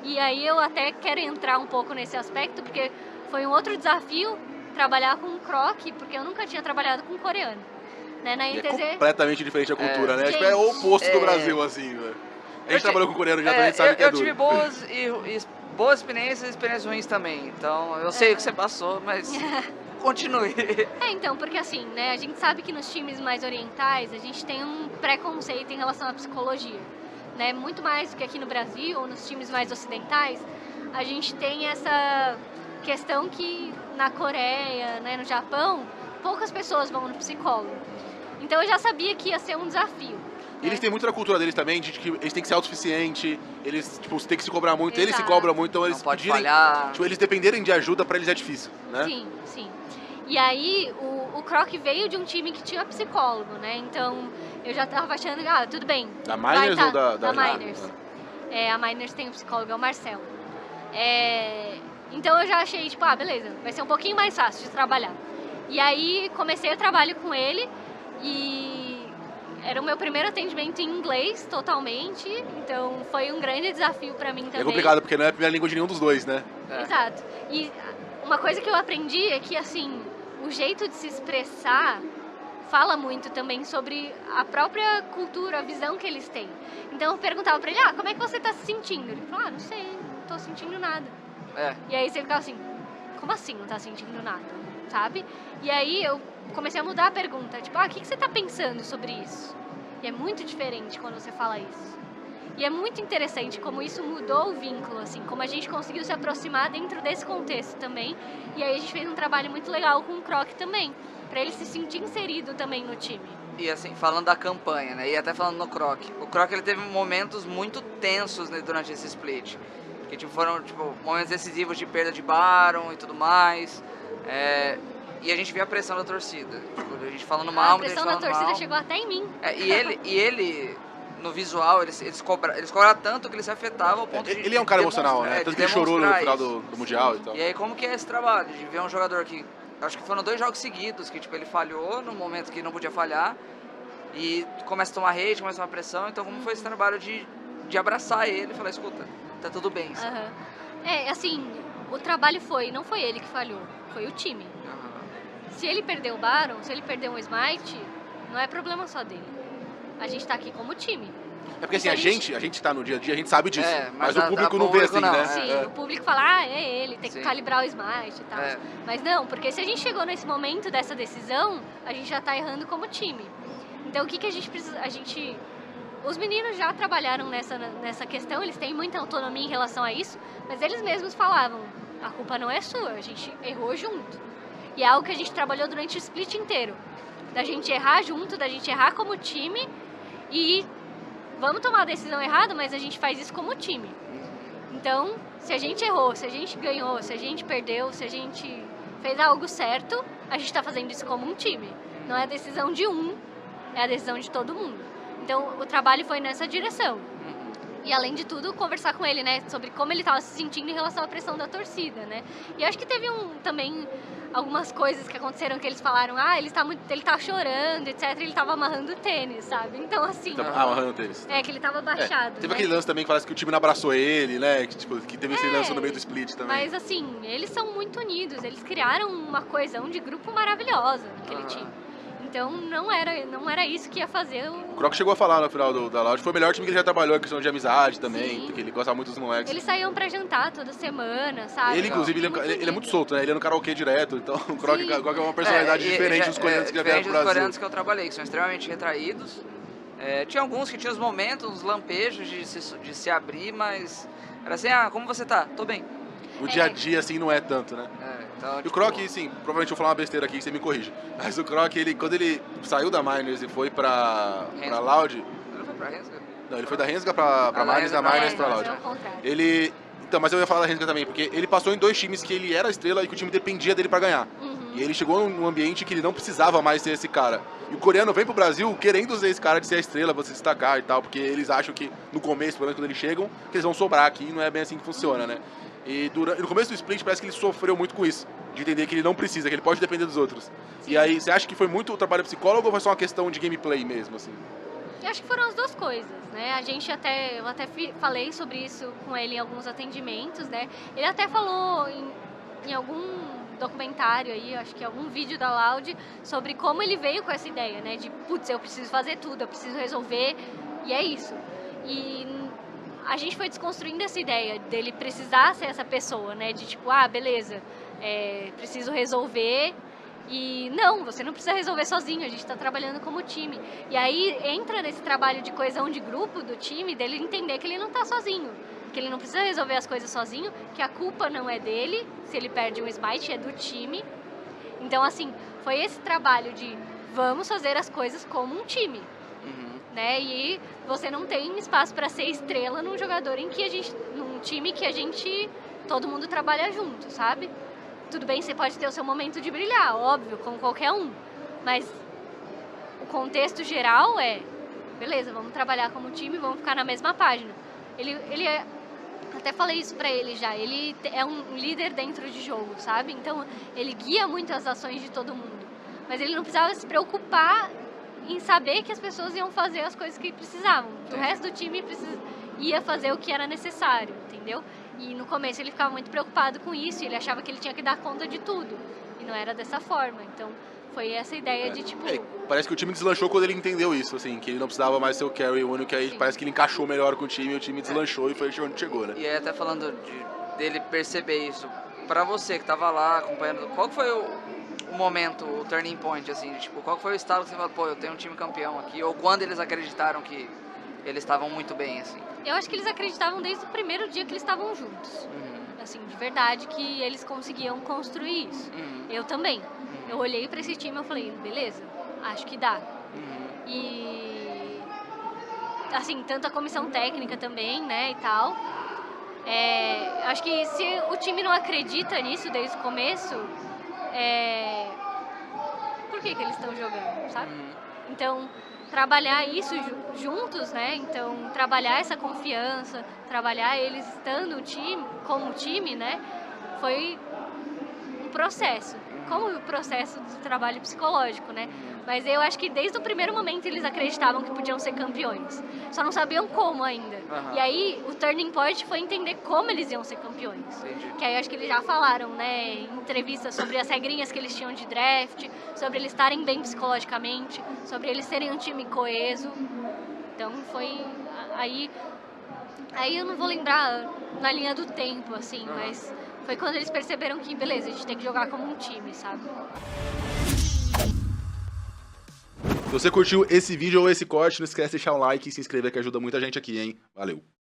E aí eu até quero entrar um pouco nesse aspecto, porque foi um outro desafio trabalhar com um croc, porque eu nunca tinha trabalhado com coreano. Né? Na NTZ... É completamente diferente a cultura, né? Gente, Tipo, é o oposto do Brasil, assim, velho. A gente trabalhou com coreano já, a gente sabe que é duro. Eu tive boas experiências e experiências ruins também, então eu sei o que você passou, mas continue. Então, porque assim, né, a gente sabe que nos times mais orientais a gente tem um preconceito em relação à psicologia, né, muito mais do que aqui no Brasil ou nos times mais ocidentais, a gente tem essa questão que na Coreia, né, no Japão, poucas pessoas vão no psicólogo. Então eu já sabia que ia ser um desafio. E eles têm muito da cultura deles também, de que eles têm que ser autossuficientes, eles, tipo, têm que se cobrar muito, eles se cobram muito, então eles pedirem, tipo, eles dependerem de ajuda, pra eles é difícil, né? Sim, sim. E aí, o Croc veio de um time que tinha psicólogo, né? Então, eu já tava achando, tudo bem. Da Miners ou da Miners. A Miners tem um psicólogo, é o Marcelo. Então, eu já achei, tipo, beleza, vai ser um pouquinho mais fácil de trabalhar. E aí, comecei o trabalho com ele e era o meu primeiro atendimento em inglês, totalmente. Então, foi um grande desafio pra mim também. É complicado, porque não é a primeira língua de nenhum dos dois, né? Exato. E uma coisa que eu aprendi é que, assim, o jeito de se expressar fala muito também sobre a própria cultura, a visão que eles têm. Então, eu perguntava pra ele, como é que você tá se sentindo? Ele falou, não sei, não tô sentindo nada. E aí você ficava assim, como assim não tá sentindo nada? Sabe? E aí eu comecei a mudar a pergunta, tipo, o que você tá pensando sobre isso? E é muito diferente quando você fala isso. E é muito interessante como isso mudou o vínculo, assim, como a gente conseguiu se aproximar dentro desse contexto também. E aí a gente fez um trabalho muito legal com o Croc também, pra ele se sentir inserido também no time. E assim, falando da campanha, né, e até falando no Croc, o Croc ele teve momentos muito tensos, né, durante esse split. Que tipo, foram momentos decisivos de perda de Baron e tudo mais. E a gente via a pressão da torcida. Tipo, a gente falando mal, a pressão da torcida chegou até em mim. E ele no visual, eles cobraram tanto que ele se afetava ao ponto de... Ele é um cara emocional, né? Tanto que ele chorou no final do Mundial e tal. E aí como que é esse trabalho? De ver um jogador que... Acho que foram 2 jogos seguidos que tipo, ele falhou no momento que não podia falhar. E começa a tomar hate, começa a tomar pressão. Então como foi esse trabalho de abraçar ele e falar, escuta, tá tudo bem. Assim, o trabalho não foi ele que falhou, foi o time. Se ele perdeu o Baron, se ele perdeu um Smite, não é problema só dele. A gente tá aqui como time. É porque assim, a gente tá no dia a dia, a gente sabe disso. Mas o público não vê assim, não, né? Sim, o público fala, é ele, tem que calibrar o Smite e tal. Mas não, porque se a gente chegou nesse momento dessa decisão, a gente já tá errando como time. Então o que a gente precisa... Os meninos já trabalharam nessa questão, eles têm muita autonomia em relação a isso, mas eles mesmos falavam, a culpa não é sua, a gente errou junto. E é algo que a gente trabalhou durante o split inteiro. Da gente errar junto, da gente errar como time e vamos tomar a decisão errada, mas a gente faz isso como time. Então, se a gente errou, se a gente ganhou, se a gente perdeu, se a gente fez algo certo, a gente tá fazendo isso como um time. Não é a decisão de um, é a decisão de todo mundo. Então, o trabalho foi nessa direção. E, além de tudo, conversar com ele, né, sobre como ele estava se sentindo em relação à pressão da torcida, né. E acho que teve também algumas coisas que aconteceram que eles falaram, ele tá chorando, etc, ele tava amarrando o tênis, sabe. Então, assim... amarrando o tênis. Que ele tava baixado, Teve né? aquele lance também que parece que o time não abraçou ele, né, que teve esse lance no meio do split também. Mas, assim, eles são muito unidos, eles criaram uma coesão de grupo maravilhosa naquele time. Então não era isso que ia fazer O Croc chegou a falar no final da Loud, foi o melhor time que ele já trabalhou, em questão de amizade também, porque ele gostava muito dos moleques. Eles saíam pra jantar toda semana, sabe? Ele, inclusive, ele é muito solto, né? Ele é no karaokê direto, então o Croc é uma personalidade diferente dos coreanos que já vieram pro Brasil. Dos coreanos que eu trabalhei, que são extremamente retraídos. Tinha alguns que tinham os momentos, uns lampejos de se abrir, mas era assim, como você tá? Tô bem. No dia a dia, assim, não é tanto, né? Então, e o Croc, sim, provavelmente eu vou falar uma besteira aqui, você me corrige. Mas o Croc, quando ele saiu da Miners e foi pra Loud... Ele não foi pra Rensga? Não, ele foi da Rensga pra Miners, da Miners pra Loud. Então, mas eu ia falar da Rensga também, porque ele passou em 2 times que ele era a estrela e que o time dependia dele pra ganhar. E ele chegou num ambiente que ele não precisava mais ser esse cara. E o coreano vem pro Brasil querendo ser esse cara de ser a estrela, você se destacar e tal, porque eles acham que no começo, pelo menos quando eles chegam, que eles vão sobrar aqui e não é bem assim que funciona, né? E no começo do split parece que ele sofreu muito com isso, de entender que ele não precisa, que ele pode depender dos outros. E aí, você acha que foi muito o trabalho psicólogo ou foi só uma questão de gameplay mesmo, assim? Eu acho que foram as duas coisas, né? Eu até falei sobre isso com ele em alguns atendimentos, né? Ele até falou em algum documentário aí, acho que algum vídeo da Loud, sobre como ele veio com essa ideia, né? De, putz, eu preciso fazer tudo, eu preciso resolver, e é isso. E a gente foi desconstruindo essa ideia dele precisar ser essa pessoa, né? De tipo, beleza, preciso resolver. E não, você não precisa resolver sozinho, a gente está trabalhando como time. E aí entra nesse trabalho de coesão de grupo do time, dele entender que ele não está sozinho, que ele não precisa resolver as coisas sozinho, que a culpa não é dele, se ele perde um smite, é do time. Então, assim, foi esse trabalho de vamos fazer as coisas como um time. Né? E você não tem espaço para ser estrela num num time que todo mundo trabalha junto, sabe? Tudo bem, você pode ter o seu momento de brilhar, óbvio, como qualquer um. Mas o contexto geral beleza, vamos trabalhar como time, vamos ficar na mesma página. Até falei isso pra ele já, ele é um líder dentro de jogo, sabe? Então, ele guia muito as ações de todo mundo. Mas ele não precisava se preocupar em saber que as pessoas iam fazer as coisas que precisavam. O resto do time ia fazer o que era necessário, entendeu? E no começo ele ficava muito preocupado com isso, ele achava que ele tinha que dar conta de tudo. E não era dessa forma, então foi essa ideia de tipo... parece que o time deslanchou quando ele entendeu isso, assim, que ele não precisava mais ser o carry único, que aí parece que ele encaixou melhor com o time deslanchou e foi onde chegou, né? E aí até falando dele perceber isso, pra você que tava lá acompanhando, qual foi o momento, o turning point, assim, tipo, qual foi o estado que você falou, eu tenho um time campeão aqui, ou quando eles acreditaram que eles estavam muito bem, assim? Eu acho que eles acreditavam desde o primeiro dia que eles estavam juntos. Assim, de verdade, que eles conseguiam construir isso. Eu também. Eu olhei pra esse time e falei, beleza, acho que dá. E, assim, tanto a comissão técnica também, né, e tal. Acho que se o time não acredita nisso desde o começo, por que eles estão jogando, sabe? Então, trabalhar isso juntos, né? Então, trabalhar essa confiança, trabalhar eles estando como time, né? Foi um processo, como o processo do trabalho psicológico, né? Mas eu acho que desde o primeiro momento eles acreditavam que podiam ser campeões. Só não sabiam como ainda. E aí, o turning point foi entender como eles iam ser campeões. Entendi. Que aí eu acho que eles já falaram, né, em entrevistas sobre as regrinhas que eles tinham de draft, sobre eles estarem bem psicologicamente, sobre eles serem um time coeso. Então foi... Aí eu não vou lembrar na linha do tempo, assim, mas foi quando eles perceberam que, beleza, a gente tem que jogar como um time, sabe? Se você curtiu esse vídeo ou esse corte, não esquece de deixar um like e se inscrever que ajuda muita gente aqui, hein? Valeu!